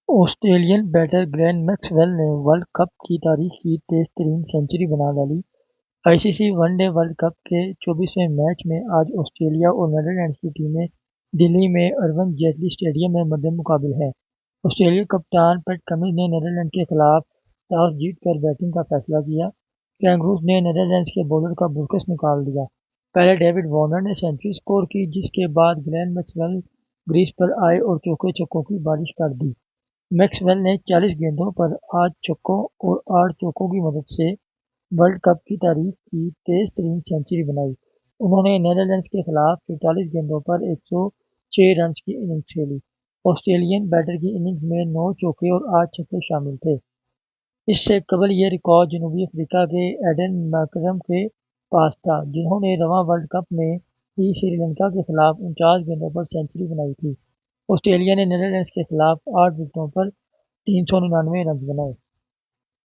Australian batter Glenn Maxwell نے world cup کی تاریخ کی تیز ترین سنچری بنا ڈالی۔ I C C one day world cup کے 24ویں میچ میں آج آسٹریلیا اور نیدرلینڈز کی ٹیمیں دلی میں ارون جیٹلی اسٹیڈیم میں مد مقابل ہیں۔ آسٹریلوی کپتان پیٹ کمنز نے نیدرلینڈز کے خلاف ٹاس جیت کر بیٹنگ کا فیصلہ کیا۔ کینگروز نے نیدرلینڈز کے بولر کا برکس نکال دیا۔ پہلے ڈیوڈ وارنر نے سنچری سکور کی، جس کے بعد گلین میکس ویل گریز پر آئے اور چوکے چھکوں کی بارش کر دی۔ میکس ویل نے 40 گیندوں پر 8 چھکوں اور 8 چوکوں کی مدد سے ورلڈ کپ کی تاریخ کی تیز ترین سنچری بنائی۔ انہوں نے نیدرلینڈز کے خلاف 43 گیندوں پر 106 رنز کی اننگز کھیلی۔ آسٹریلین بیٹر کی اننگز میں 9 چوکے اور 8 چھکے شامل تھے۔ اس سے قبل یہ ریکارڈ جنوبی افریقہ کے ایڈن میکرم کے پاس تھا، جنہوں نے رواں ورلڈ کپ میں ہی سری لنکا کے خلاف 49 گیندوں پر سنچری بنائی تھی۔ آسٹریلیا نے نیدرلینڈز کے خلاف 8 وکٹوں پر 399 رنز بنائے۔